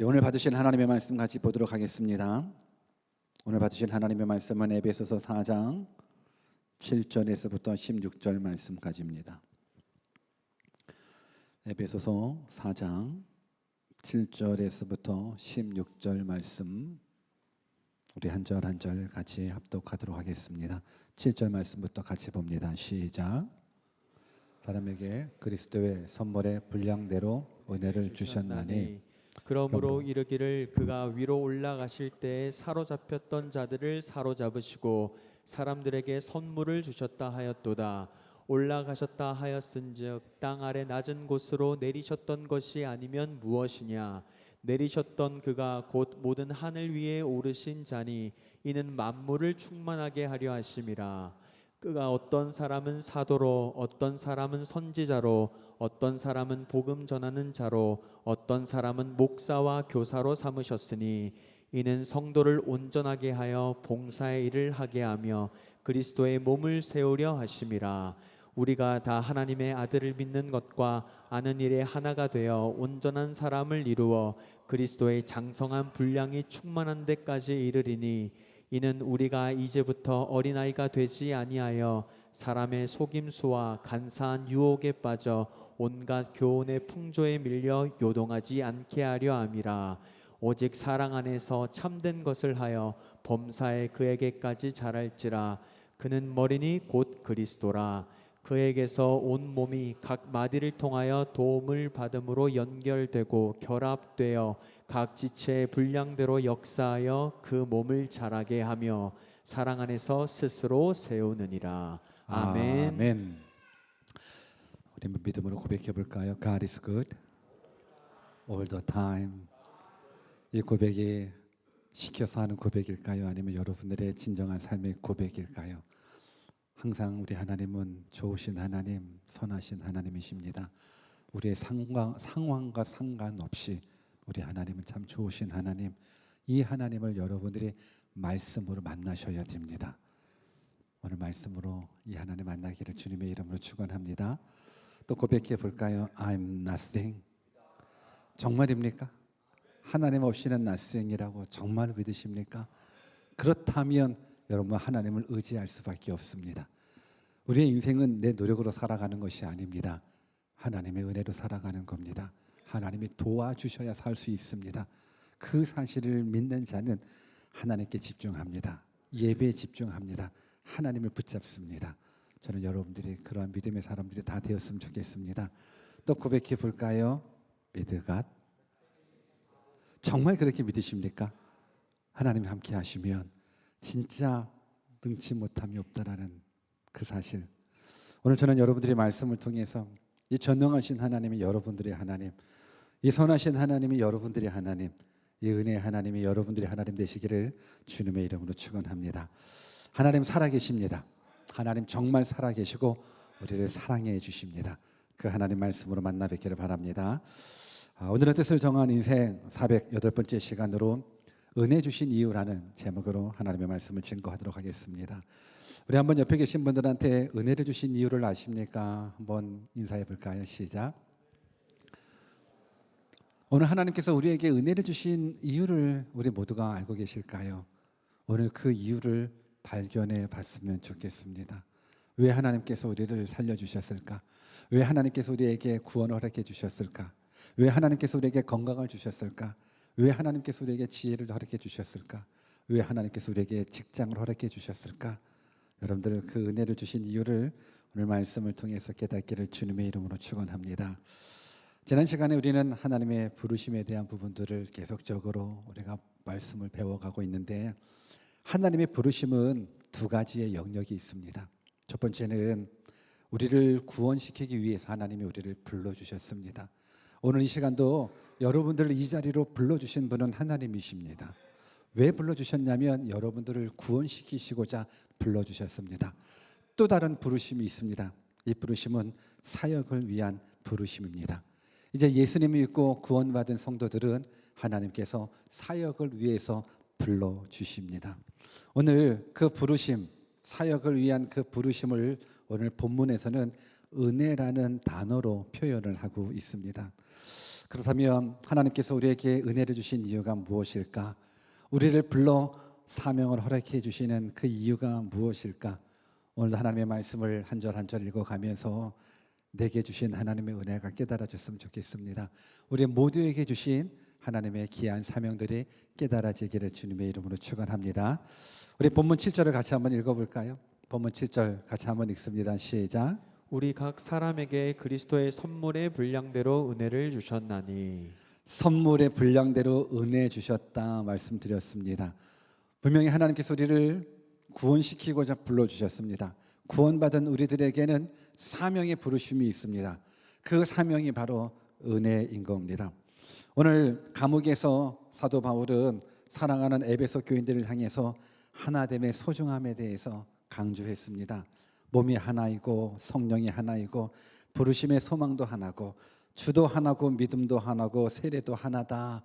우리 오늘 받으실 하나님의 말씀 같이 보도록 하겠습니다. 오늘 받으실 하나님의 말씀은 에베소서 4장 7절에서부터 16절 말씀까지입니다. 에베소서 4장 7절에서부터 16절 말씀, 우리 한 절 한 절 같이 합독하도록 하겠습니다. 7절 말씀부터 같이 봅니다. 시작. 사람에게 그리스도의 선물의 분량대로 은혜를 주셨나니 그러므로 이르기를 그가 위로 올라가실 때에 사로잡혔던 자들을 사로잡으시고 사람들에게 선물을 주셨다 하였도다. 올라가셨다 하였은즉 땅 아래 낮은 곳으로 내리셨던 것이 아니면 무엇이냐. 내리셨던 그가 곧 모든 하늘 위에 오르신 자니 이는 만물을 충만하게 하려 하심이라. 그가 어떤 사람은 사도로, 어떤 사람은 선지자로, 어떤 사람은 복음 전하는 자로, 어떤 사람은 목사와 교사로 삼으셨으니 이는 성도를 온전하게 하여 봉사의 일을 하게 하며 그리스도의 몸을 세우려 하심이라. 우리가 다 하나님의 아들을 믿는 것과 아는 일에 하나가 되어 온전한 사람을 이루어 그리스도의 장성한 분량이 충만한 데까지 이르리니 이는 우리가 이제부터 어린아이가 되지 아니하여 사람의 속임수와 간사한 유혹에 빠져 온갖 교훈의 풍조에 밀려 요동하지 않게 하려 함이라. 오직 사랑 안에서 참된 것을 하여 범사에 그에게까지 자랄지라. 그는 머리니 곧 그리스도라. 그에게서 온 몸이 각 마디를 통하여 도움을 받음으로 연결되고 결합되어 각 지체의 분량대로 역사하여 그 몸을 자라게 하며 사랑 안에서 스스로 세우느니라. 아멘. 아멘. 우리 믿음으로 고백해 볼까요? God is good all the time. 이 고백이 시켜서 하는 고백일까요? 아니면 여러분들의 진정한 삶의 고백일까요? 항상 우리 하나님은 좋으신 하나님, 선하신 하나님이십니다. 우리의 상황과 상관없이 우리 하나님은 참 좋으신 하나님. 이 하나님을 여러분들이 말씀으로 만나셔야 됩니다. 오늘 말씀으로 이 하나님 만나기를 주님의 이름으로 축원합니다. 또 고백해 볼까요? I'm nothing. 정말입니까? 하나님 없이는 nothing이라고 정말 믿으십니까? 그렇다면 여러분 하나님을 의지할 수밖에 없습니다. 우리의 인생은 내 노력으로 살아가는 것이 아닙니다. 하나님의 은혜로 살아가는 겁니다. 하나님이 도와주셔야 살 수 있습니다. 그 사실을 믿는 자는 하나님께 집중합니다. 예배에 집중합니다. 하나님을 붙잡습니다. 저는 여러분들이 그러한 믿음의 사람들이 다 되었으면 좋겠습니다. 또 고백해 볼까요? With God. 정말 그렇게 믿으십니까? 하나님이 함께 하시면 진짜 능치 못함이 없다라는 그 사실. 오늘 저는 여러분들의 말씀을 통해서 이 전능하신 하나님이 여러분들의 하나님, 이 선하신 하나님이 여러분들의 하나님, 이 은혜의 하나님이 여러분들의 하나님 되시기를 주님의 이름으로 축원합니다. 하나님 살아계십니다. 하나님 정말 살아계시고 우리를 사랑해 주십니다. 그 하나님 말씀으로 만나 뵙기를 바랍니다. 오늘의 뜻을 정한 인생 408번째 시간으로 은혜 주신 이유라는 제목으로 하나님의 말씀을 증거하도록 하겠습니다. 우리 한번 옆에 계신 분들한테 은혜를 주신 이유를 아십니까? 한번 인사해 볼까요? 시작. 오늘 하나님께서 우리에게 은혜를 주신 이유를 우리 모두가 알고 계실까요? 오늘 그 이유를 발견해 봤으면 좋겠습니다. 왜 하나님께서 우리를 살려주셨을까? 왜 하나님께서 우리에게 구원을 허락해 주셨을까? 왜 하나님께서 우리에게 건강을 주셨을까? 왜 하나님께서 우리에게 지혜를 허락해 주셨을까? 왜 하나님께서 우리에게 직장을 허락해 주셨을까? 여러분들 그 은혜를 주신 이유를 오늘 말씀을 통해서 깨닫기를 주님의 이름으로 축원합니다. 지난 시간에 우리는 하나님의 부르심에 대한 부분들을 계속적으로 우리가 말씀을 배워가고 있는데 하나님의 부르심은 두 가지의 영역이 있습니다. 첫 번째는 우리를 구원시키기 위해서 하나님이 우리를 불러주셨습니다. 오늘 이 시간도 여러분들을 이 자리로 불러주신 분은 하나님이십니다. 왜 불러주셨냐면 여러분들을 구원시키시고자 불러주셨습니다. 또 다른 부르심이 있습니다. 이 부르심은 사역을 위한 부르심입니다. 이제 예수님을 믿고 구원받은 성도들은 하나님께서 사역을 위해서 불러주십니다. 오늘 그 부르심, 사역을 위한 그 부르심을 오늘 본문에서는 은혜라는 단어로 표현을 하고 있습니다. 그렇다면 하나님께서 우리에게 은혜를 주신 이유가 무엇일까? 우리를 불러 사명을 허락해 주시는 그 이유가 무엇일까? 오늘도 하나님의 말씀을 한 절 한 절 읽어가면서 내게 주신 하나님의 은혜가 깨달아졌으면 좋겠습니다. 우리 모두에게 주신 하나님의 귀한 사명들이 깨달아지기를 주님의 이름으로 축원합니다. 우리 본문 7절을 같이 한번 읽어볼까요? 본문 7절 같이 한번 읽습니다. 시작. 우리 각 사람에게 그리스도의 선물의 분량대로 은혜를 주셨나니. 선물의 분량대로 은혜 주셨다 말씀드렸습니다. 분명히 하나님께서 우리를 구원시키고자 불러주셨습니다. 구원받은 우리들에게는 사명의 부르심이 있습니다. 그 사명이 바로 은혜인 겁니다. 오늘 감옥에서 사도 바울은 사랑하는 에베소 교인들을 향해서 하나됨의 소중함에 대해서 강조했습니다. 몸이 하나이고 성령이 하나이고 부르심의 소망도 하나고 주도 하나고 믿음도 하나고 세례도 하나다.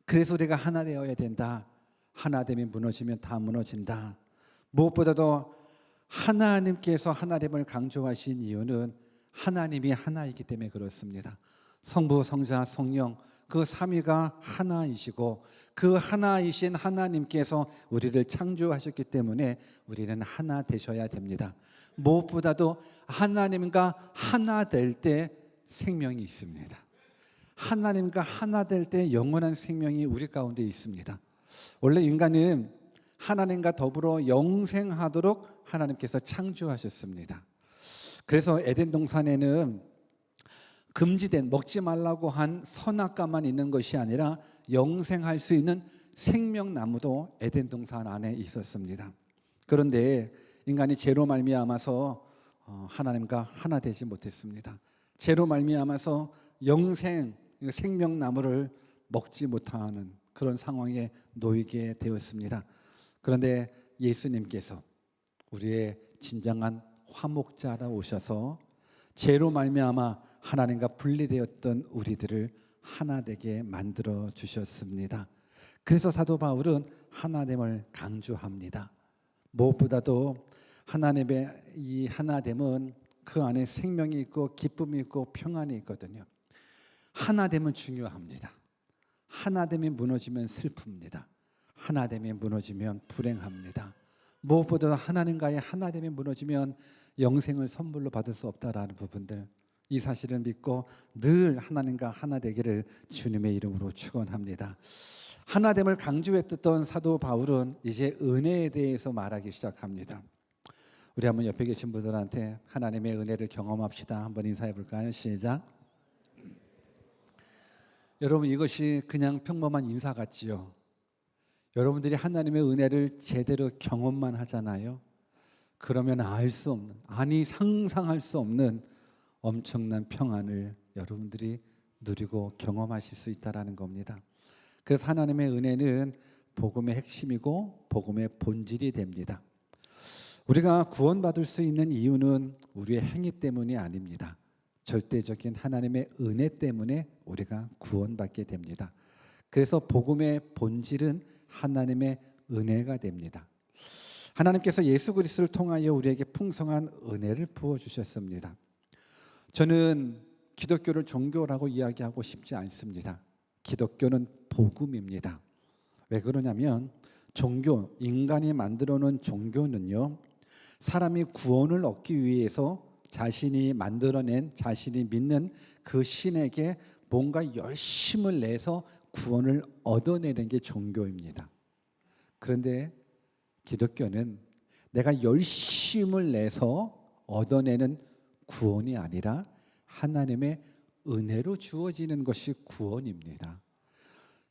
그래서 우리가 하나 되어야 된다. 하나됨이 무너지면 다 무너진다. 무엇보다도 하나님께서 하나됨을 강조하신 이유는 하나님이 하나이기 때문에 그렇습니다. 성부, 성자, 성령 그 삼위가 하나이시고 그 하나이신 하나님께서 우리를 창조하셨기 때문에 우리는 하나 되셔야 됩니다. 무엇보다도 하나님과 하나 될 때 생명이 있습니다. 하나님과 하나 될 때 영원한 생명이 우리 가운데 있습니다. 원래 인간은 하나님과 더불어 영생하도록 하나님께서 창조하셨습니다. 그래서 에덴 동산에는 금지된 먹지 말라고 한 선악과만 있는 것이 아니라 영생할 수 있는 생명나무도 에덴 동산 안에 있었습니다. 그런데 인간이 죄로 말미암아서 하나님과 하나 되지 못했습니다. 죄로 말미암아서 영생 생명나무를 먹지 못하는 그런 상황에 놓이게 되었습니다. 그런데 예수님께서 우리의 진정한 화목자라 오셔서 죄로 말미암아 하나님과 분리되었던 우리들을 하나 되게 만들어 주셨습니다. 그래서 사도 바울은 하나됨을 강조합니다. 무엇보다도 하나님의 이 하나됨은 그 안에 생명이 있고 기쁨이 있고 평안이 있거든요. 하나됨은 중요합니다. 하나됨이 무너지면 슬픕니다. 하나됨이 무너지면 불행합니다. 무엇보다 하나님과의 하나됨이 무너지면 영생을 선물로 받을 수 없다라는 부분들, 이 사실을 믿고 늘 하나님과 하나 되기를 주님의 이름으로 축원합니다. 하나됨을 강조했던 사도 바울은 이제 은혜에 대해서 말하기 시작합니다. 우리 한번 옆에 계신 분들한테 하나님의 은혜를 경험합시다. 한번 인사해 볼까요? 시작. 여러분, 이것이 그냥 평범한 인사 같지요. 여러분들이 하나님의 은혜를 제대로 경험만 하잖아요. 그러면 알 수 없는, 아니 상상할 수 없는 엄청난 평안을 여러분들이 누리고 경험하실 수 있다라는 겁니다. 그래서 하나님의 은혜는 복음의 핵심이고 복음의 본질이 됩니다. 우리가 구원받을 수 있는 이유는 우리의 행위 때문이 아닙니다. 절대적인 하나님의 은혜 때문에 우리가 구원받게 됩니다. 그래서 복음의 본질은 하나님의 은혜가 됩니다. 하나님께서 예수 그리스도를 통하여 우리에게 풍성한 은혜를 부어주셨습니다. 저는 기독교를 종교라고 이야기하고 싶지 않습니다. 기독교는 복음입니다. 왜 그러냐면 종교, 인간이 만들어 놓은 종교는요, 사람이 구원을 얻기 위해서 자신이 만들어낸, 자신이 믿는 그 신에게 뭔가 열심을 내서 구원을 얻어내는 게 종교입니다. 그런데 기독교는 내가 열심을 내서 얻어내는 구원이 아니라 하나님의 은혜로 주어지는 것이 구원입니다.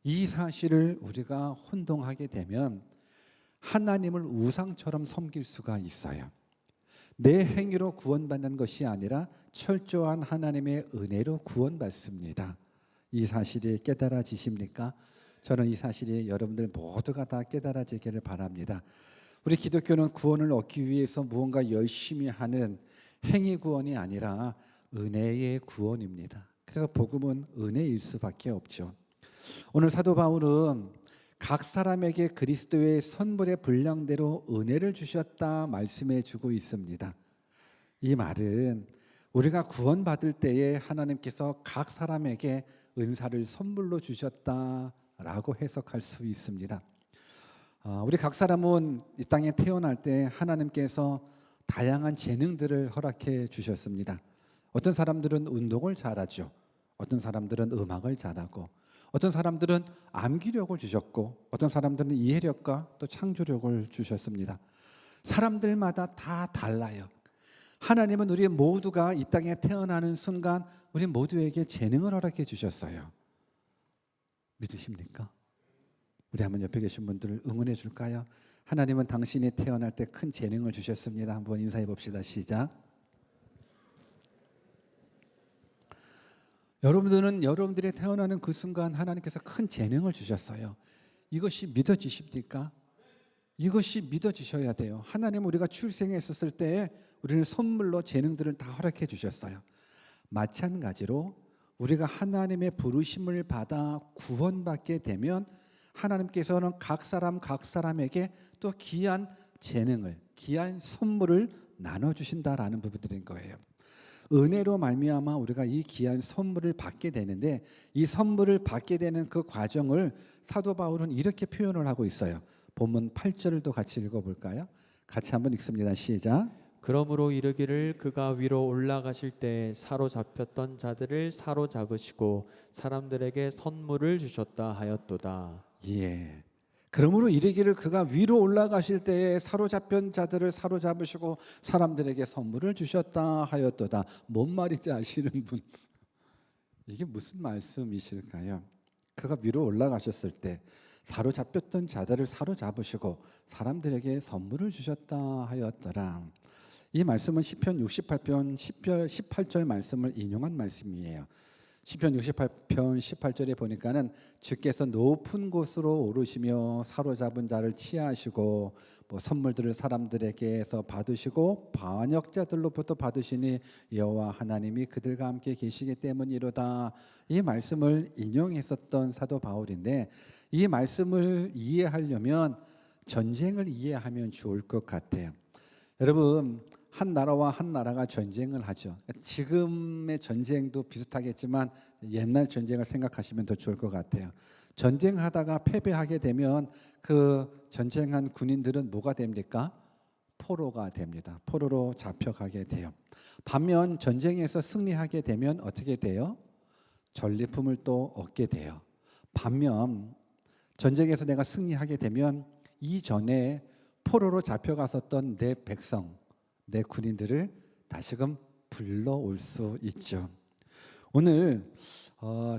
이 사실을 우리가 혼동하게 되면 하나님을 우상처럼 섬길 수가 있어요. 내 행위로 구원받는 것이 아니라 철저한 하나님의 은혜로 구원받습니다. 이 사실이 깨달아지십니까? 저는 이 사실이 여러분들 모두가 다 깨달아지기를 바랍니다. 우리 기독교는 구원을 얻기 위해서 무언가 열심히 하는 행위 구원이 아니라 은혜의 구원입니다. 그래서 복음은 은혜일 수밖에 없죠. 오늘 사도 바울은 각 사람에게 그리스도의 선물의 분량대로 은혜를 주셨다 말씀해 주고 있습니다. 이 말은 우리가 구원받을 때에 하나님께서 각 사람에게 은사를 선물로 주셨다라고 해석할 수 있습니다. 우리 각 사람은 이 땅에 태어날 때 하나님께서 다양한 재능들을 허락해 주셨습니다. 어떤 사람들은 운동을 잘하죠. 어떤 사람들은 음악을 잘하고, 어떤 사람들은 암기력을 주셨고, 어떤 사람들은 이해력과 또 창조력을 주셨습니다. 사람들마다 다 달라요. 하나님은 우리 모두가 이 땅에 태어나는 순간 우리 모두에게 재능을 허락해 주셨어요. 믿으십니까? 우리 한번 옆에 계신 분들을 응원해 줄까요? 하나님은 당신이 태어날 때 큰 재능을 주셨습니다. 한번 인사해 봅시다. 시작. 여러분들은 여러분들이 태어나는 그 순간 하나님께서 큰 재능을 주셨어요. 이것이 믿어지십니까? 이것이 믿어지셔야 돼요. 하나님 우리가 출생했었을 때에 우리는 선물로 재능들을 다 허락해 주셨어요. 마찬가지로 우리가 하나님의 부르심을 받아 구원받게 되면 하나님께서는 각 사람에게 또 귀한 재능을, 귀한 선물을 나눠주신다라는 부분들인 거예요. 은혜로 말미암아 우리가 이 귀한 선물을 받게 되는데, 이 선물을 받게 되는 그 과정을 사도 바울은 이렇게 표현을 하고 있어요. 본문 8절을 또 같이 읽어볼까요? 같이 한번 읽습니다. 시작. 그러므로 이르기를 그가 위로 올라가실 때 사로잡혔던 자들을 사로잡으시고 사람들에게 선물을 주셨다 하였도다. 예. 그러므로 이르기를 그가 위로 올라가실 때에 사로잡힌 자들을 사로잡으시고 사람들에게 선물을 주셨다 하였도다. 뭔 말인지 아시는 분? 이게 무슨 말씀이실까요? 그가 위로 올라가셨을 때 사로잡혔던 자들을 사로잡으시고 사람들에게 선물을 주셨다 하였더라. 이 말씀은 시편 68편 18절 말씀을 인용한 말씀이에요. 시편 68편 18절에 보니까는 주께서 높은 곳으로 오르시며 사로잡은 자를 치하시고 선물들을 사람들에게서 받으시고 반역자들로부터 받으시니 여호와 하나님이 그들과 함께 계시기 때문이로다. 이 말씀을 인용했었던 사도 바울인데, 이 말씀을 이해하려면 전쟁을 이해하면 좋을 것 같아요. 여러분, 한 나라와 한 나라가 전쟁을 하죠. 지금의 전쟁도 비슷하겠지만 옛날 전쟁을 생각하시면 더 좋을 것 같아요. 전쟁하다가 패배하게 되면 그 전쟁한 군인들은 뭐가 됩니까? 포로가 됩니다. 포로로 잡혀가게 돼요. 반면 전쟁에서 승리하게 되면 어떻게 돼요? 전리품을 또 얻게 돼요. 반면 전쟁에서 내가 승리하게 되면 이전에 포로로 잡혀갔었던 내 백성, 내 군인들을 다시금 불러올 수 있죠. 오늘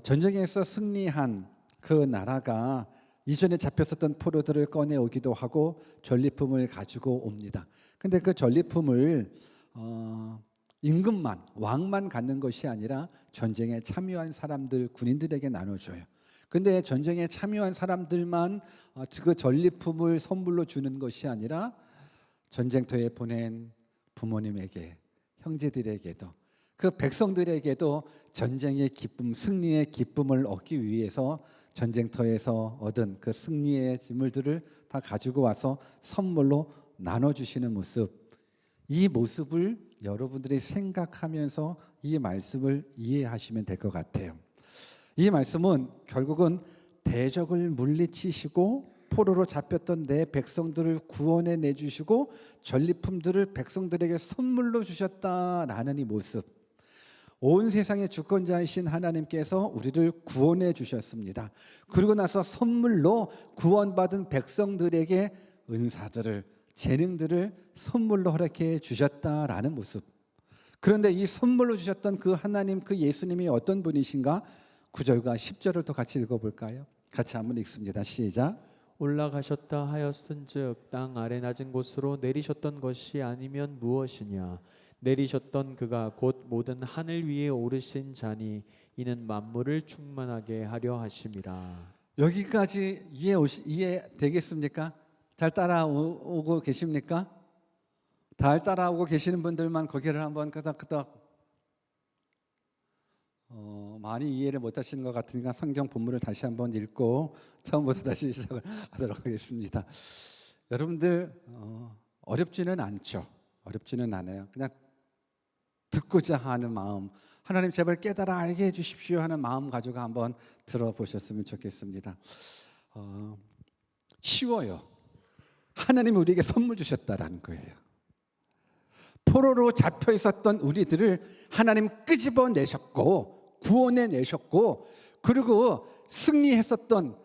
전쟁에서 승리한 그 나라가 이전에 잡혔었던 포로들을 꺼내오기도 하고 전리품을 가지고 옵니다. 근데 그 전리품을 임금만, 왕만 갖는 것이 아니라 전쟁에 참여한 사람들, 군인들에게 나눠줘요. 근데 전쟁에 참여한 사람들만 그 전리품을 선물로 주는 것이 아니라 전쟁터에 보낸 부모님에게, 형제들에게도, 그 백성들에게도 전쟁의 기쁨, 승리의 기쁨을 얻기 위해서 전쟁터에서 얻은 그 승리의 재물들을 다 가지고 와서 선물로 나눠주시는 모습, 이 모습을 여러분들이 생각하면서 이 말씀을 이해하시면 될 것 같아요. 이 말씀은 결국은 대적을 물리치시고 포로로 잡혔던 내 백성들을 구원해 내주시고 전리품들을 백성들에게 선물로 주셨다라는 이 모습, 온 세상의 주권자이신 하나님께서 우리를 구원해 주셨습니다. 그리고 나서 선물로 구원받은 백성들에게 은사들을, 재능들을 선물로 허락해 주셨다라는 모습. 그런데 이 선물로 주셨던 그 하나님, 그 예수님이 어떤 분이신가? 9절과 10절을 또 같이 읽어볼까요? 같이 한번 읽습니다. 시작. 올라가셨다 하였은즉 땅 아래 낮은 곳으로 내리셨던 것이 아니면 무엇이냐? 내리셨던 그가 곧 모든 하늘 위에 오르신 자니 이는 만물을 충만하게 하려 하심이라. 여기까지 이해되겠습니까? 잘 따라오고 계십니까? 잘 따라오고 계시는 분들만 고개를 한번 끄덕끄덕. 많이 이해를 못하시는 것 같으니까 성경 본문을 다시 한번 읽고 처음부터 다시 시작을 하도록 하겠습니다. 여러분들 어렵지는 않죠. 어렵지는 않아요. 그냥 듣고자 하는 마음, 하나님 제발 깨달아 알게 해주십시오 하는 마음 가지고 한번 들어보셨으면 좋겠습니다. 쉬워요. 하나님이 우리에게 선물 주셨다라는 거예요. 포로로 잡혀 있었던 우리들을 하나님 끄집어내셨고 구원해내셨고, 그리고 승리했었던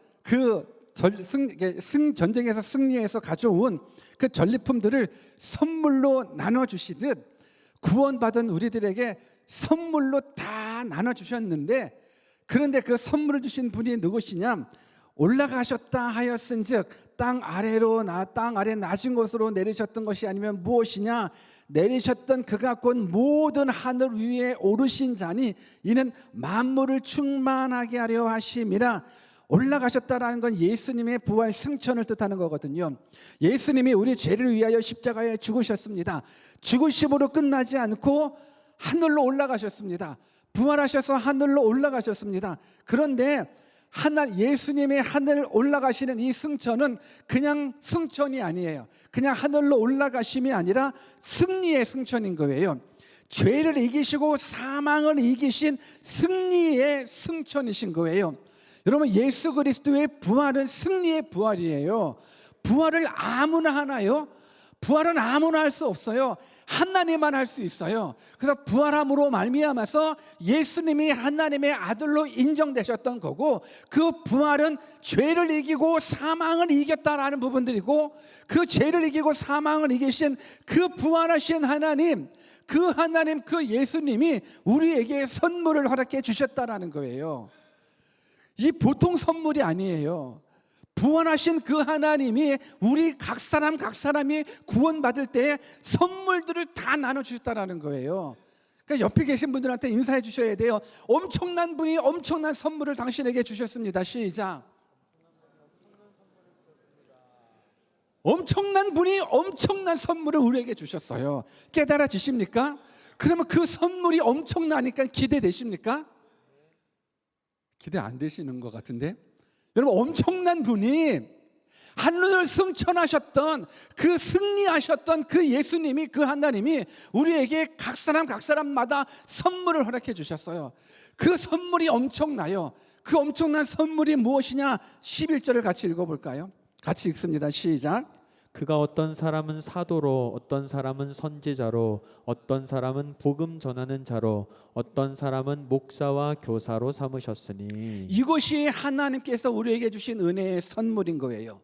전쟁에서 승리해서 가져온 그 전리품들을 선물로 나눠주시듯 구원받은 우리들에게 선물로 다 나눠주셨는데, 그런데 그 선물을 주신 분이 누구시냐? 올라가셨다 하였은즉 땅 아래 낮은 곳으로 내리셨던 것이 아니면 무엇이냐? 내리셨던 그가 곧 모든 하늘 위에 오르신 자니 이는 만물을 충만하게 하려 하심이라. 올라가셨다라는 건 예수님의 부활 승천을 뜻하는 거거든요. 예수님이 우리 죄를 위하여 십자가에 죽으셨습니다. 죽으심으로 끝나지 않고 하늘로 올라가셨습니다. 부활하셔서 하늘로 올라가셨습니다. 그런데 예수님의 하늘 올라가시는 이 승천은 그냥 승천이 아니에요. 그냥 하늘로 올라가심이 아니라 승리의 승천인 거예요. 죄를 이기시고 사망을 이기신 승리의 승천이신 거예요. 여러분, 예수 그리스도의 부활은 승리의 부활이에요. 부활을 아무나 하나요? 부활은 아무나 할 수 없어요. 하나님만 할 수 있어요. 그래서 부활함으로 말미암아서 예수님이 하나님의 아들로 인정되셨던 거고, 그 부활은 죄를 이기고 사망을 이겼다라는 부분들이고, 그 죄를 이기고 사망을 이기신 그 부활하신 하나님, 그 예수님이 우리에게 선물을 허락해 주셨다라는 거예요. 이 보통 선물이 아니에요. 부활하신 그 하나님이 우리 각 사람이 구원받을 때 선물들을 다 나눠주셨다는 거예요. 그러니까 옆에 계신 분들한테 인사해 주셔야 돼요. 엄청난 분이 엄청난 선물을 당신에게 주셨습니다. 시작. 엄청난 분이 엄청난 선물을 우리에게 주셨어요. 깨달아지십니까? 그러면 그 선물이 엄청나니까 기대되십니까? 기대 안 되시는 것 같은데? 여러분, 엄청난 분이 하늘을 승천하셨던 그 승리하셨던 그 예수님이, 그 하나님이 우리에게 각 사람마다 선물을 허락해 주셨어요. 그 선물이 엄청나요. 그 엄청난 선물이 무엇이냐? 11절을 같이 읽어볼까요? 같이 읽습니다. 시작. 그가 어떤 사람은 사도로, 어떤 사람은 선지자로, 어떤 사람은 복음 전하는 자로, 어떤 사람은 목사와 교사로 삼으셨으니. 이것이 하나님께서 우리에게 주신 은혜의 선물인 거예요.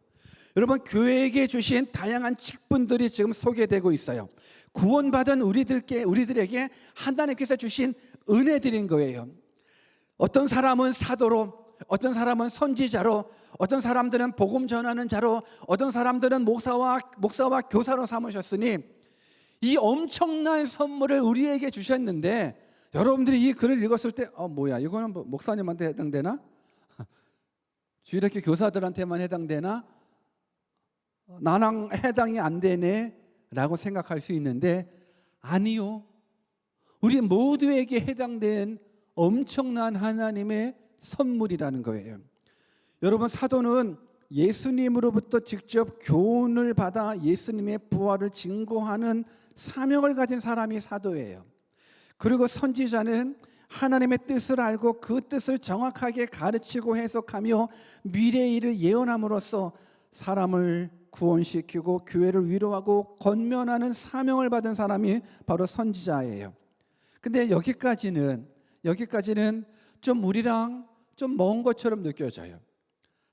여러분, 교회에게 주신 다양한 직분들이 지금 소개되고 있어요. 구원받은 우리들에게 하나님께서 주신 은혜들인 거예요. 어떤 사람은 사도로, 어떤 사람은 선지자로, 어떤 사람들은 복음 전하는 자로, 어떤 사람들은 목사와 교사로 삼으셨으니, 이 엄청난 선물을 우리에게 주셨는데, 여러분들이 이 글을 읽었을 때 뭐야, 이거는 목사님한테 해당되나? 주일학교 교사들한테만 해당되나? 나랑 해당이 안 되네 라고 생각할 수 있는데, 아니요, 우리 모두에게 해당된 엄청난 하나님의 선물이라는 거예요. 여러분, 사도는 예수님으로부터 직접 교훈을 받아 예수님의 부활을 증거하는 사명을 가진 사람이 사도예요. 그리고 선지자는 하나님의 뜻을 알고 그 뜻을 정확하게 가르치고 해석하며 미래의 일을 예언함으로써 사람을 구원시키고 교회를 위로하고 권면하는 사명을 받은 사람이 바로 선지자예요. 근데 여기까지는 좀 우리랑 좀 먼 것처럼 느껴져요.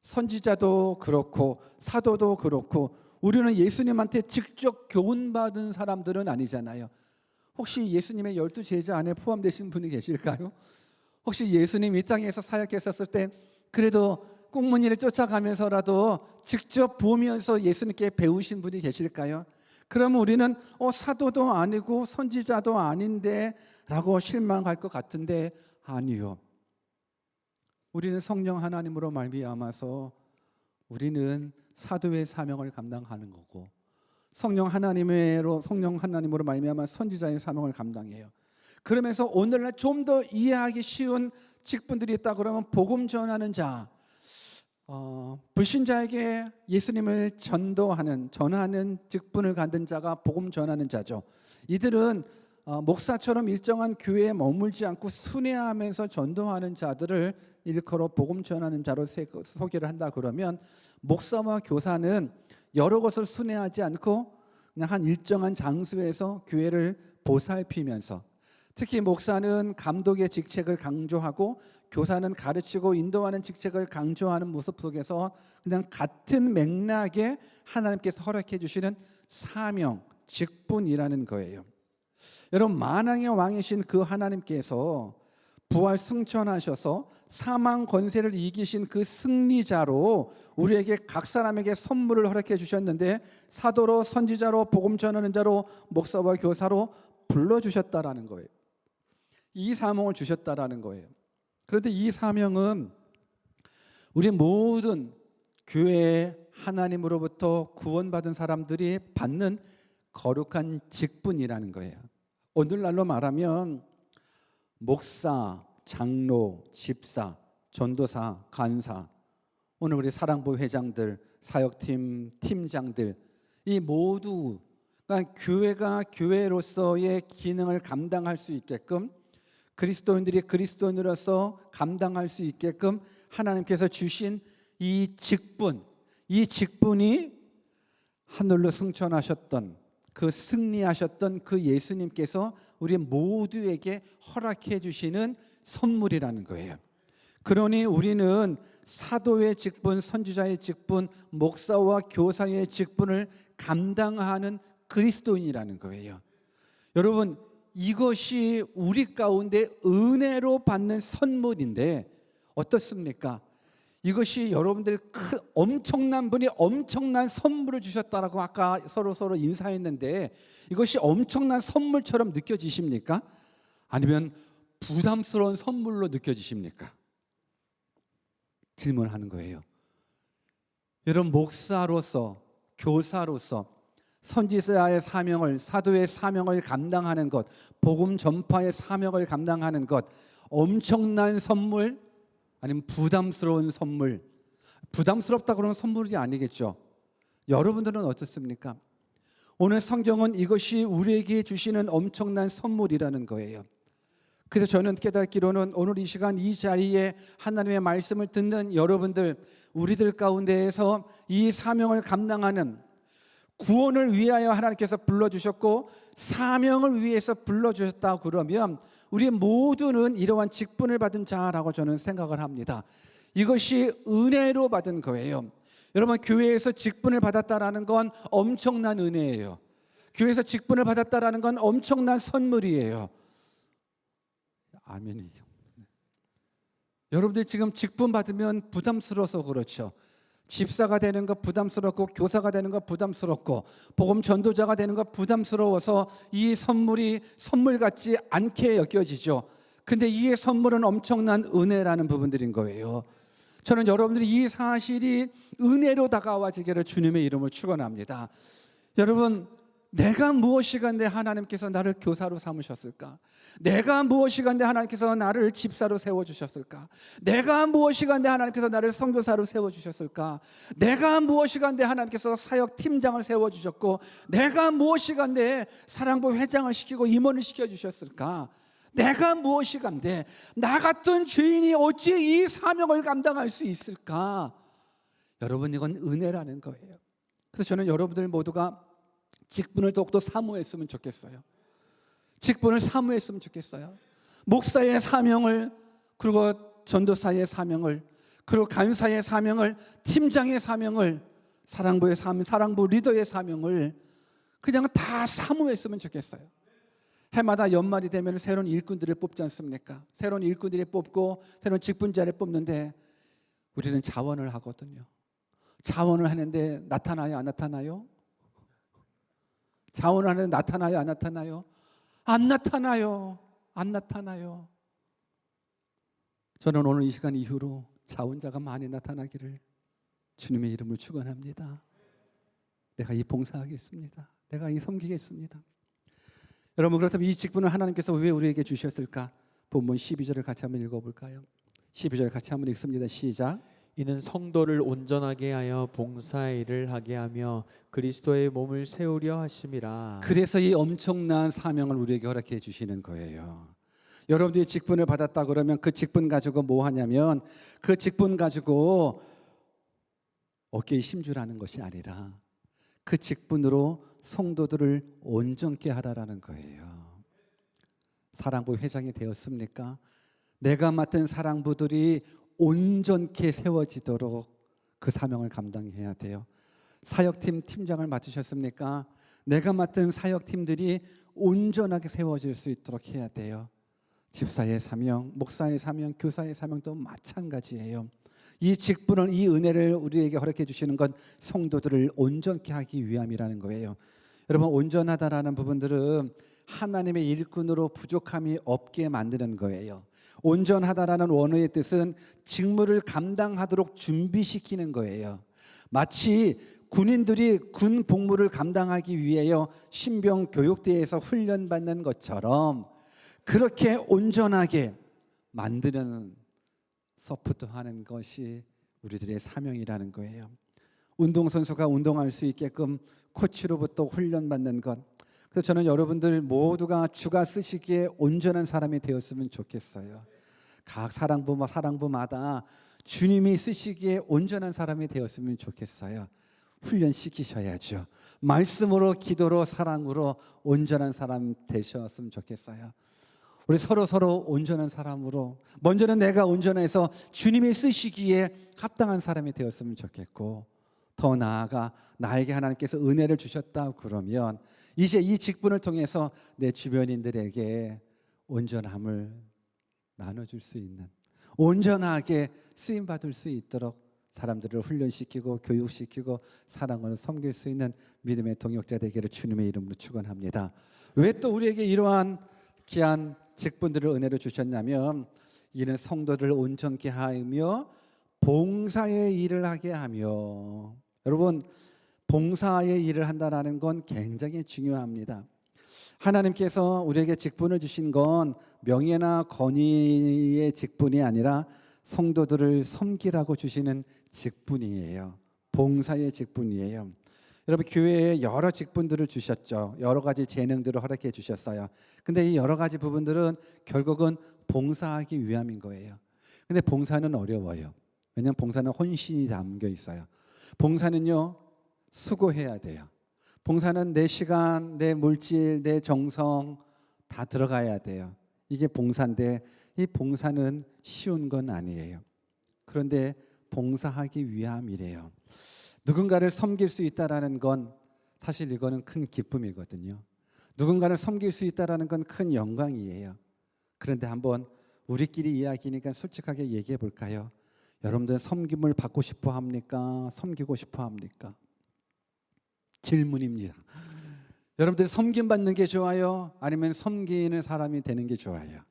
선지자도 그렇고 사도도 그렇고 우리는 예수님한테 직접 교훈받은 사람들은 아니잖아요. 혹시 예수님의 12 제자 안에 포함되신 분이 계실까요? 혹시 예수님 이 땅에서 사역했었을 때 그래도 꽁무니를 쫓아가면서라도 직접 보면서 예수님께 배우신 분이 계실까요? 그러면 우리는 사도도 아니고 선지자도 아닌데 라고 실망할 것 같은데, 아니요. 우리는 성령 하나님으로 말미암아서 우리는 사도의 사명을 감당하는 거고, 성령 하나님으로 말미암아 선지자의 사명을 감당해요. 그러면서 오늘날 좀 더 이해하기 쉬운 직분들이 있다 그러면 복음 전하는 자, 불신자에게 예수님을 전하는 직분을 갖는 자가 복음 전하는 자죠. 이들은 목사처럼 일정한 교회에 머물지 않고 순회하면서 전도하는 자들을 일컬어 복음 전하는 자로 소개를 한다 그러면, 목사와 교사는 여러 곳을 순회하지 않고 그냥 한 일정한 장소에서 교회를 보살피면서, 특히 목사는 감독의 직책을 강조하고 교사는 가르치고 인도하는 직책을 강조하는 모습 속에서 그냥 같은 맥락에 하나님께서 허락해 주시는 사명, 직분이라는 거예요. 여러분, 만왕의 왕이신 그 하나님께서 부활 승천하셔서 사망 권세를 이기신 그 승리자로 우리에게 각 사람에게 선물을 허락해 주셨는데, 사도로, 선지자로, 복음 전하는 자로, 목사와 교사로 불러주셨다라는 거예요. 이 사명을 주셨다라는 거예요. 그런데 이 사명은 우리 모든 교회에 하나님으로부터 구원받은 사람들이 받는 거룩한 직분이라는 거예요. 오늘날로 말하면 목사, 장로, 집사, 전도사, 간사, 오늘 우리 사랑부 회장들, 사역팀 팀장들, 이 모두 그러니까 교회가 교회로서의 기능을 감당할 수 있게끔, 그리스도인들이 그리스도인으로서 감당할 수 있게끔 하나님께서 주신 이 직분, 이 직분이 하늘로 승천하셨던 그 승리하셨던 그 예수님께서 우리 모두에게 허락해 주시는 선물이라는 거예요. 그러니 우리는 사도의 직분, 선지자의 직분, 목사와 교사의 직분을 감당하는 그리스도인이라는 거예요. 여러분, 이것이 우리 가운데 은혜로 받는 선물인데 어떻습니까? 이것이 여러분들 엄청난 분이 엄청난 선물을 주셨다라고 아까 서로 인사했는데, 이것이 엄청난 선물처럼 느껴지십니까? 아니면 부담스러운 선물로 느껴지십니까? 질문하는 거예요. 여러분, 목사로서, 교사로서 선지자의 사명을, 사도의 사명을 감당하는 것, 복음 전파의 사명을 감당하는 것, 엄청난 선물 아니면 부담스러운 선물? 부담스럽다 그러면 선물이 아니겠죠. 여러분들은 어떻습니까? 오늘 성경은 이것이 우리에게 주시는 엄청난 선물이라는 거예요. 그래서 저는 깨닫기로는 오늘 이 시간 이 자리에 하나님의 말씀을 듣는 여러분들, 우리들 가운데에서 이 사명을 감당하는, 구원을 위하여 하나님께서 불러주셨고 사명을 위해서 불러주셨다 그러면 우리 모두는 이러한 직분을 받은 자라고 저는 생각을 합니다. 이것이 은혜로 받은 거예요. 여러분, 교회에서 직분을 받았다라는 건 엄청난 은혜예요. 교회에서 직분을 받았다라는 건 엄청난 선물이에요. 아멘이요. 여러분들 지금 직분 받으면 부담스러워서 그렇죠. 집사가 되는 것 부담스럽고, 교사가 되는 것 부담스럽고, 복음 전도자가 되는 것 부담스러워서 이 선물이 선물 같지 않게 여겨지죠. 근데 이 선물은 엄청난 은혜라는 부분들인 거예요. 저는 여러분들이 이 사실이 은혜로 다가와지기를 주님의 이름으로 축원합니다. 여러분, 내가 무엇이간데 하나님께서 나를 교사로 삼으셨을까? 내가 무엇이간데 하나님께서 나를 집사로 세워주셨을까? 내가 무엇이간데 하나님께서 나를 선교사로 세워주셨을까? 내가 무엇이간데 하나님께서 사역팀장을 세워주셨고, 내가 무엇이간데 사랑부 회장을 시키고 임원을 시켜주셨을까? 내가 무엇이간데 나 같은 죄인이 어찌 이 사명을 감당할 수 있을까? 여러분, 이건 은혜라는 거예요. 그래서 저는 여러분들 모두가 직분을 더욱더 사모했으면 좋겠어요. 직분을 사모했으면 좋겠어요. 목사의 사명을, 그리고 전도사의 사명을, 그리고 간사의 사명을, 팀장의 사명을, 사랑부의 사명, 사랑부 리더의 사명을 그냥 다 사모했으면 좋겠어요. 해마다 연말이 되면 새로운 일꾼들을 뽑지 않습니까? 새로운 일꾼들이 뽑고 새로운 직분자를 뽑는데 우리는 자원을 하거든요. 자원을 하는데 나타나요, 안 나타나요? 자원을 하는데 나타나요, 안 나타나요? 안 나타나요. 안 나타나요. 저는 오늘 이 시간 이후로 자원자가 많이 나타나기를 주님의 이름을 축원합니다. 내가 이 봉사하겠습니다. 내가 이 섬기겠습니다. 여러분, 그렇다면 이 직분을 하나님께서 왜 우리에게 주셨을까? 본문 12절을 같이 한번 읽어볼까요? 12절 같이 한번 읽습니다. 시작. 이는 성도를 온전하게 하여 봉사의 일을 하게 하며 그리스도의 몸을 세우려 하심이라. 그래서 이 엄청난 사명을 우리에게 허락해 주시는 거예요. 여러분들이 직분을 받았다 그러면 그 직분 가지고 뭐 하냐면 그 직분 가지고 어깨에 힘주라는 것이 아니라 그 직분으로 성도들을 온전케 하라라는 거예요. 사랑부 회장이 되었습니까? 내가 맡은 사랑부들이 온전케 세워지도록 그 사명을 감당해야 돼요. 사역팀 팀장을 맡으셨습니까? 내가 맡은 사역팀들이 온전하게 세워질 수 있도록 해야 돼요. 집사의 사명, 목사의 사명, 교사의 사명도 마찬가지예요. 이 직분을, 이 은혜를 우리에게 허락해 주시는 건 성도들을 온전케 하기 위함이라는 거예요. 여러분, 온전하다라는 부분들은 하나님의 일꾼으로 부족함이 없게 만드는 거예요. 온전하다라는 원어의 뜻은 직무를 감당하도록 준비시키는 거예요. 마치 군인들이 군 복무를 감당하기 위하여 신병 교육대에서 훈련받는 것처럼 그렇게 온전하게 만드는 서포트하는 것이 우리들의 사명이라는 거예요. 운동선수가 운동할 수 있게끔 코치로부터 훈련받는 것. 그래서 저는 여러분들 모두가 주가 쓰시기에 온전한 사람이 되었으면 좋겠어요. 각 사랑부마다 주님이 쓰시기에 온전한 사람이 되었으면 좋겠어요. 훈련시키셔야죠. 말씀으로, 기도로, 사랑으로 온전한 사람 되셨으면 좋겠어요. 우리 서로 온전한 사람으로, 먼저는 내가 온전해서 주님이 쓰시기에 합당한 사람이 되었으면 좋겠고, 더 나아가 나에게 하나님께서 은혜를 주셨다 그러면 이제 이 직분을 통해서 내 주변인들에게 온전함을 나눠줄 수 있는, 온전하게 쓰임받을 수 있도록 사람들을 훈련시키고 교육시키고 사랑으로 섬길 수 있는 믿음의 동역자 되기를 주님의 이름으로 축원합니다. 왜 또 우리에게 이러한 귀한 직분들을 은혜로 주셨냐면 이는 성도들을 온전케 하며 봉사의 일을 하게 하며, 여러분, 봉사의 일을 한다는 건 굉장히 중요합니다. 하나님께서 우리에게 직분을 주신 건 명예나 권위의 직분이 아니라 성도들을 섬기라고 주시는 직분이에요. 봉사의 직분이에요. 여러분, 교회에 여러 직분들을 주셨죠. 여러 가지 재능들을 허락해 주셨어요. 근데 이 여러 가지 부분들은 결국은 봉사하기 위함인 거예요. 근데 봉사는 어려워요. 왜냐하면 봉사는 헌신이 담겨 있어요. 봉사는요, 수고해야 돼요. 봉사는 내 시간, 내 물질, 내 정성 다 들어가야 돼요. 이게 봉사인데 이 봉사는 쉬운 건 아니에요. 그런데 봉사하기 위함이래요. 누군가를 섬길 수 있다라는 건 사실 이거는 큰 기쁨이거든요. 누군가를 섬길 수 있다라는 건 큰 영광이에요. 그런데 한번 우리끼리 이야기니까 솔직하게 얘기해 볼까요? 여러분들 섬김을 받고 싶어 합니까? 섬기고 싶어 합니까? 질문입니다. 여러분들 섬김 받는 게 좋아요? 아니면 섬기는 사람이 되는 게 좋아요?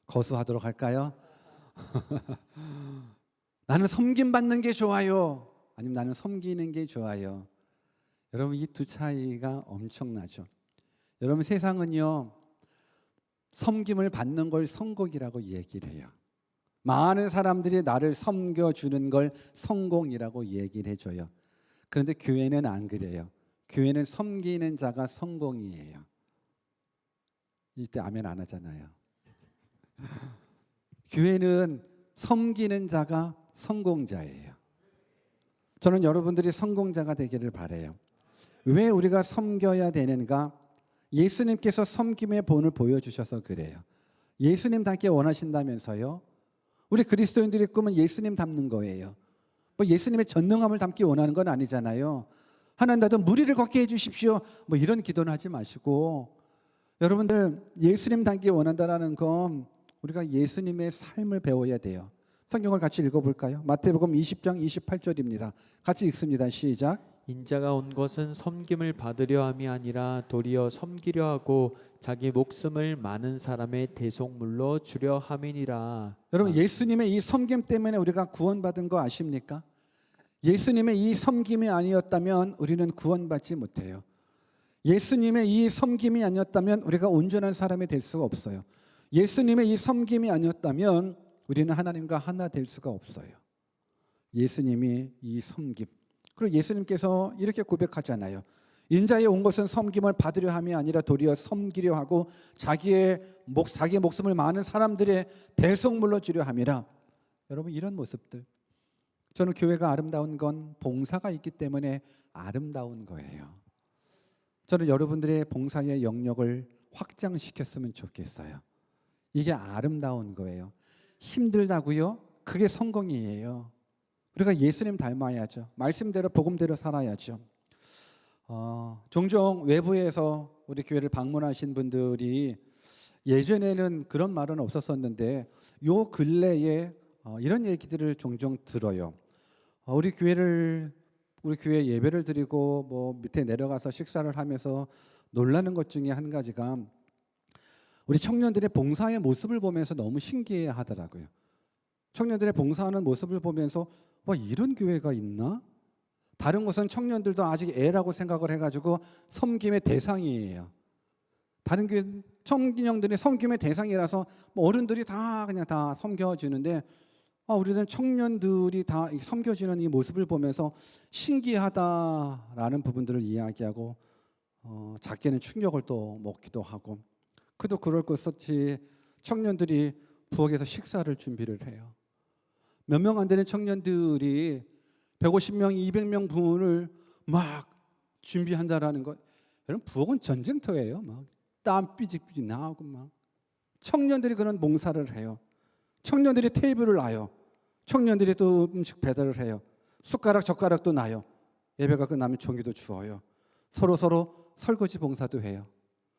거수하도록 할까요? 나는 섬김 받는 게 좋아요? 아니면 나는 섬기는 게 좋아요? 여러분, 이 두 차이가 엄청나죠. 여러분, 세상은요, 섬김을 받는 걸 성공이라고 얘기를 해요. 많은 사람들이 나를 섬겨주는 걸 성공이라고 얘기를 해줘요. 그런데 교회는 안 그래요. 교회는 섬기는 자가 성공이에요. 이때 아멘 안 하잖아요. 교회는 섬기는 자가 성공자예요. 저는 여러분들이 성공자가 되기를 바라요. 왜 우리가 섬겨야 되는가? 예수님께서 섬김의 본을 보여주셔서 그래요. 예수님 닮기 원하신다면서요? 우리 그리스도인들의 꿈은 예수님 닮는 거예요. 뭐 예수님의 전능함을 닮기 원하는 건 아니잖아요. 하나님, 나도 무리를 걷게 해주십시오. 뭐 이런 기도는 하지 마시고, 여러분들 예수님 닮기 원한다는 건 우리가 예수님의 삶을 배워야 돼요. 성경을 같이 읽어볼까요? 마태복음 20장 28절입니다. 같이 읽습니다. 시작. 인자가 온 것은 섬김을 받으려 함이 아니라 도리어 섬기려 하고 자기 목숨을 많은 사람의 대속물로 주려 함이니라. 여러분, 예수님의 이 섬김 때문에 우리가 구원받은 거 아십니까? 예수님의 이 섬김이 아니었다면 우리는 구원받지 못해요. 예수님의 이 섬김이 아니었다면 우리가 온전한 사람이 될 수가 없어요. 예수님의 이 섬김이 아니었다면 우리는 하나님과 하나 될 수가 없어요. 예수님이 이 섬김. 그리고 예수님께서 이렇게 고백하잖아요. 인자에 온 것은 섬김을 받으려 함이 아니라 도리어 섬기려 하고 자기의 목숨을 많은 사람들의 대속물로 주려 함이라. 여러분, 이런 모습들, 저는 교회가 아름다운 건 봉사가 있기 때문에 아름다운 거예요. 저는 여러분들의 봉사의 영역을 확장시켰으면 좋겠어요. 이게 아름다운 거예요. 힘들다고요? 그게 성공이에요. 우리가 예수님 닮아야죠. 말씀대로 복음대로 살아야죠. 종종 외부에서 우리 교회를 방문하신 분들이 예전에는 그런 말은 없었었는데 요 근래에 이런 얘기들을 종종 들어요. 우리 교회 예배를 드리고 뭐 밑에 내려가서 식사를 하면서 놀라는 것 중에 한 가지가 우리 청년들의 봉사의 모습을 보면서 너무 신기해 하더라고요. 청년들의 봉사하는 모습을 보면서 와, 이런 교회가 있나? 다른 곳은 청년들도 아직 애라고 생각을 해가지고 섬김의 대상이에요. 다른 교회 청년들이 섬김의 대상이라서 뭐 어른들이 다 그냥 다 섬겨주는데 우리는 청년들이 다 섬겨주는 이 모습을 보면서 신기하다라는 부분들을 이야기하고 작게는 충격을 또 먹기도 하고, 그도 그럴 것 없이 청년들이 부엌에서 식사를 준비를 해요. 몇 명 안 되는 청년들이 150명, 200명 분을 막 준비한다라는 것. 여러분, 부엌은 전쟁터예요. 막 땀 삐직삐직 나오고 막 청년들이 그런 봉사를 해요. 청년들이 테이블을 놔요. 청년들이 또 음식 배달을 해요. 숟가락 젓가락도 놔요. 예배가 끝나면 종이도 주어요. 서로 설거지 봉사도 해요.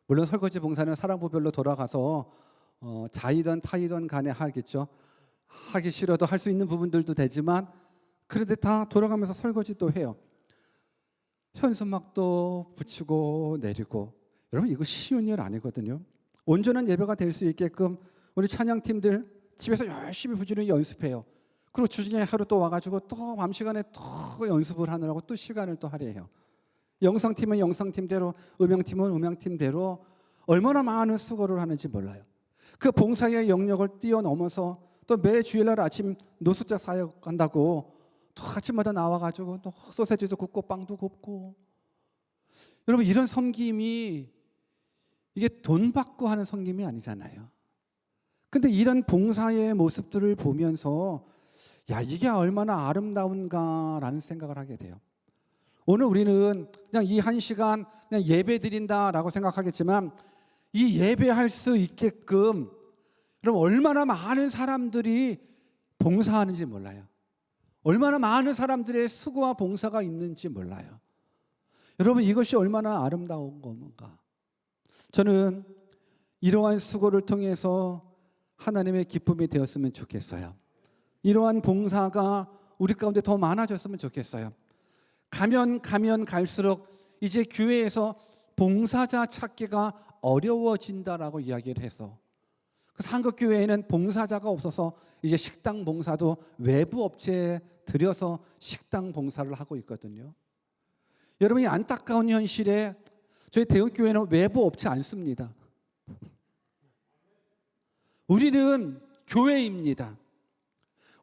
물론 설거지 봉사는 사랑부별로 돌아가서 자이든 타이든 간에 하겠죠. 하기 싫어도 할 수 있는 부분들도 되지만 그런데 다 돌아가면서 설거지도 해요. 현수막도 붙이고 내리고. 여러분, 이거 쉬운 일 아니거든요. 온전한 예배가 될 수 있게끔 우리 찬양팀들 집에서 열심히 부지런히 연습해요. 그리고 주중에 하루 또 와가지고 또 밤 시간에 또 연습을 하느라고 또 시간을 또 할애해요. 영상팀은 영상팀대로, 음향팀은 음향팀대로 얼마나 많은 수고를 하는지 몰라요. 그 봉사의 영역을 뛰어넘어서 또 매 주일날 아침 노숙자 사역한다고 또 아침마다 나와가지고 또 소세지도 굽고 빵도 굽고. 여러분, 이런 섬김이 이게 돈 받고 하는 섬김이 아니잖아요. 근데 이런 봉사의 모습들을 보면서 야, 이게 얼마나 아름다운가라는 생각을 하게 돼요. 오늘 우리는 그냥 이 한 시간 그냥 예배 드린다라고 생각하겠지만 이 예배할 수 있게끔 그럼 얼마나 많은 사람들이 봉사하는지 몰라요. 얼마나 많은 사람들의 수고와 봉사가 있는지 몰라요. 여러분, 이것이 얼마나 아름다운 건가. 저는 이러한 수고를 통해서 하나님의 기쁨이 되었으면 좋겠어요. 이러한 봉사가 우리 가운데 더 많아졌으면 좋겠어요. 가면 갈수록 이제 교회에서 봉사자 찾기가 어려워진다라고 이야기를 해서, 그래서 한국 교회에는 봉사자가 없어서 이제 식당 봉사도 외부 업체에 들여서 식당 봉사를 하고 있거든요. 여러분이 안타까운 현실에 저희 대형교회는 외부 업체 안 씁니다. 우리는 교회입니다.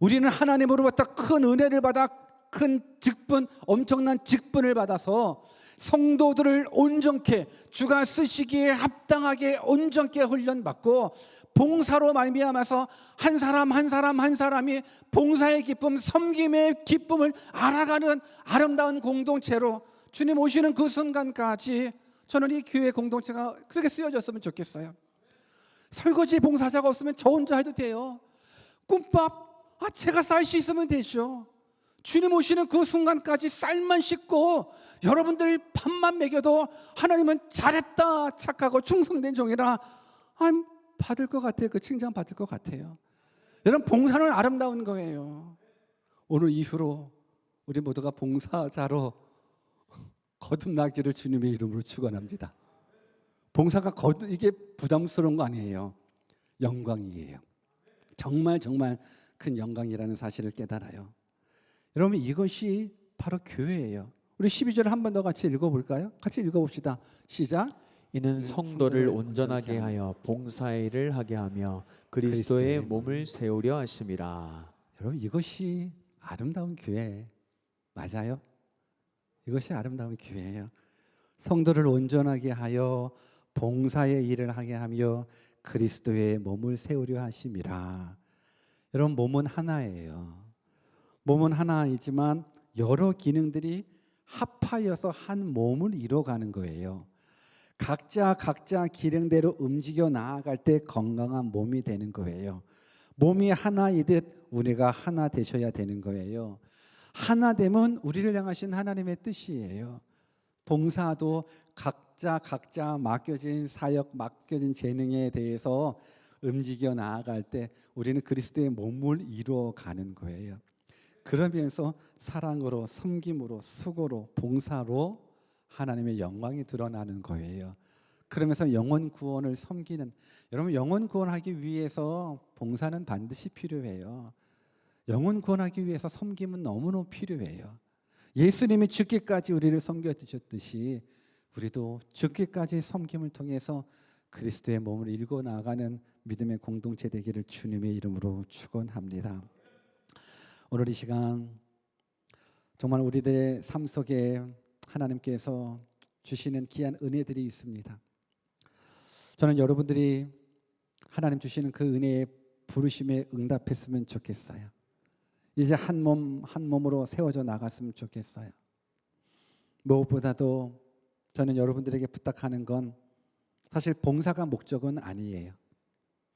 우리는 하나님으로부터 큰 은혜를 받아 큰 직분, 엄청난 직분을 받아서 성도들을 온전케, 주가 쓰시기에 합당하게 온전케 훈련받고 봉사로 말미암아서 한 사람이 봉사의 기쁨, 섬김의 기쁨을 알아가는 아름다운 공동체로 주님 오시는 그 순간까지 저는 이 교회 공동체가 그렇게 쓰여졌으면 좋겠어요. 설거지 봉사자가 없으면 저 혼자 해도 돼요. 꿈밥 제가 쌀 수 있으면 되죠. 주님 오시는 그 순간까지 쌀만 씻고 여러분들 밥만 먹여도 하나님은 잘했다, 착하고 충성된 종이라 받을 것 같아요. 그 칭찬 받을 것 같아요. 여러분, 봉사는 아름다운 거예요. 오늘 이후로 우리 모두가 봉사자로 거듭나기를 주님의 이름으로 축원합니다. 봉사가 이게 부담스러운 거 아니에요. 영광이에요. 정말 큰 영광이라는 사실을 깨달아요. 여러분, 이것이 바로 교회예요. 우리 12절 한 번 더 같이 읽어볼까요? 같이 읽어봅시다. 시작. 이는 성도를 온전하게 하여 봉사의 일을 하게 하며 그리스도의 몸을 세우려 하심이라. 여러분, 이것이 아름다운 교회 맞아요? 이것이 아름다운 교회예요. 성도를 온전하게 하여 봉사의 일을 하게 하며 그리스도의 몸을 세우려 하심이라. 여러분, 몸은 하나예요. 몸은 하나이지만 여러 기능들이 합하여서 한 몸을 이뤄가는 거예요. 각자 기능대로 움직여 나아갈 때 건강한 몸이 되는 거예요. 몸이 하나이듯 우리가 하나 되셔야 되는 거예요. 하나됨은 우리를 향하신 하나님의 뜻이에요. 봉사도 각자 맡겨진 사역, 맡겨진 재능에 대해서 움직여 나아갈 때 우리는 그리스도의 몸을 이루어가는 거예요. 그러면서 사랑으로, 섬김으로, 수고로, 봉사로 하나님의 영광이 드러나는 거예요. 그러면서 영혼 구원을 섬기는, 여러분, 영혼 구원하기 위해서 봉사는 반드시 필요해요. 영혼 구원하기 위해서 섬김은 너무너무 필요해요. 예수님이 죽기까지 우리를 섬겨주셨듯이 우리도 죽기까지 섬김을 통해서 그리스도의 몸을 일궈 나가는 믿음의 공동체 되기를 주님의 이름으로 축원합니다. 오늘 이 시간 정말 우리들의 삶 속에 하나님께서 주시는 귀한 은혜들이 있습니다. 저는 여러분들이 하나님 주시는 그 은혜의 부르심에 응답했으면 좋겠어요. 이제 한 몸으로 세워져 나갔으면 좋겠어요. 무엇보다도 저는 여러분들에게 부탁하는 건 사실 봉사가 목적은 아니에요.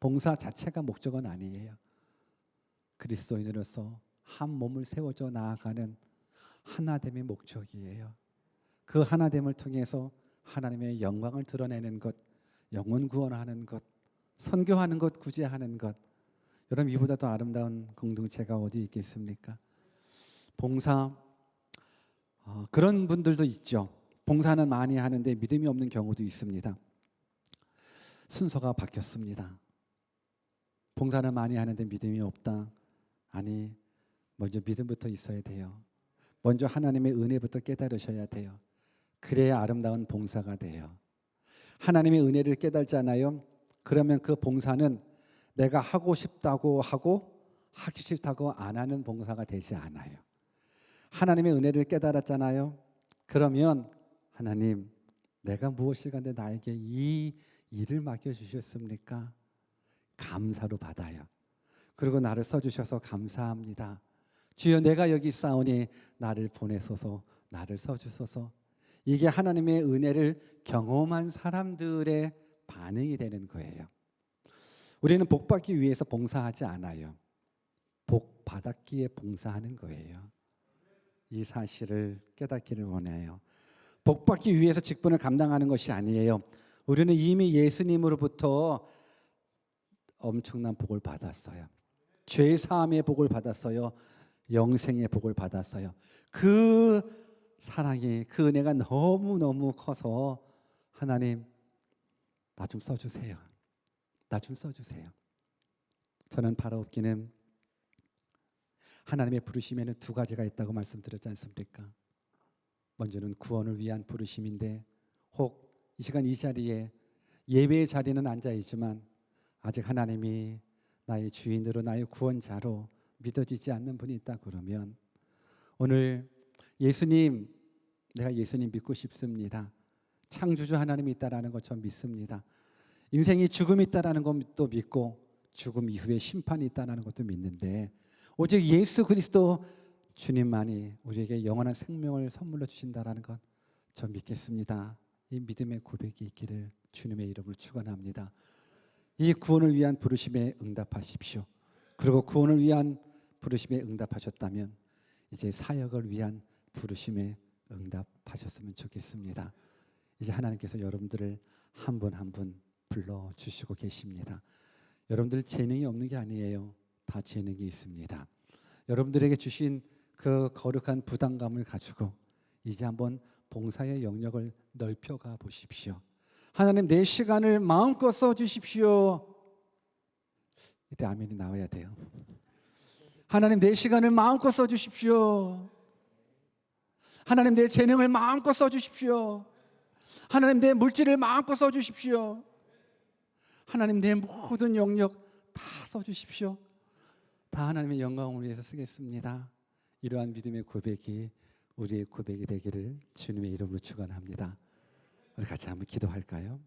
봉사 자체가 목적은 아니에요. 그리스도인으로서 한 몸을 세워져 나아가는 하나됨의 목적이에요. 그 하나됨을 통해서 하나님의 영광을 드러내는 것, 영혼 구원하는 것, 선교하는 것, 구제하는 것. 여러분, 이보다 더 아름다운 공동체가 어디 있겠습니까? 봉사, 그런 분들도 있죠. 봉사는 많이 하는데 믿음이 없는 경우도 있습니다. 순서가 바뀌었습니다. 봉사는 많이 하는데 믿음이 없다. 아니, 먼저 믿음부터 있어야 돼요. 먼저 하나님의 은혜부터 깨달으셔야 돼요. 그래야 아름다운 봉사가 돼요. 하나님의 은혜를 깨달잖아요. 그러면 그 봉사는 내가 하고 싶다고 하고 하기 싫다고 안 하는 봉사가 되지 않아요. 하나님의 은혜를 깨달았잖아요. 그러면 하나님, 내가 무엇을 간데 나에게 이 일을 맡겨주셨습니까? 감사로 받아요. 그리고 나를 써주셔서 감사합니다. 주여, 내가 여기 있사오니 나를 보내소서, 나를 써주소서. 이게 하나님의 은혜를 경험한 사람들의 반응이 되는 거예요. 우리는 복 받기 위해서 봉사하지 않아요. 복 받았기에 봉사하는 거예요. 이 사실을 깨닫기를 원해요. 복 받기 위해서 직분을 감당하는 것이 아니에요. 우리는 이미 예수님으로부터 엄청난 복을 받았어요. 죄 사함의 복을 받았어요. 영생의 복을 받았어요. 그 사랑이, 그 은혜가 너무너무 커서 하나님, 나 좀 써주세요. 나 좀 써주세요. 저는 바라옵기는 하나님의 부르심에는 두 가지가 있다고 말씀드렸지 않습니까? 먼저는 구원을 위한 부르심인데, 혹 이 시간 이 자리에 예배의 자리는 앉아있지만 아직 하나님이 나의 주인으로, 나의 구원자로 믿어지지 않는 분이 있다 그러면, 오늘 예수님, 내가 예수님 믿고 싶습니다. 창조주 하나님이 있다라는 것 전 믿습니다. 인생이 죽음이 있다라는 것도 믿고 죽음 이후에 심판이 있다라는 것도 믿는데, 오직 예수 그리스도 주님만이 우리에게 영원한 생명을 선물로 주신다라는 것 전 믿겠습니다. 이 믿음의 고백이 있기를 주님의 이름으로 축원합니다. 이 구원을 위한 부르심에 응답하십시오. 그리고 구원을 위한 부르심에 응답하셨다면 이제 사역을 위한 부르심에 응답하셨으면 좋겠습니다. 이제 하나님께서 여러분들을 한 분 한 분 불러주시고 계십니다. 여러분들 재능이 없는 게 아니에요. 다 재능이 있습니다. 여러분들에게 주신 그 거룩한 부담감을 가지고 이제 한번 봉사의 영역을 넓혀가 보십시오. 하나님, 내 시간을 마음껏 써주십시오. 이때 아멘이 나와야 돼요. 하나님, 내 시간을 마음껏 써주십시오. 하나님, 내 재능을 마음껏 써주십시오. 하나님 내 물질을 마음껏 써주십시오. 하나님 내 모든 영역 다 써주십시오. 다 하나님의 영광을 위해서 쓰겠습니다. 이러한 믿음의 고백이 우리의 고백이 되기를 주님의 이름으로 축원합니다. 우리 같이 한번 기도할까요?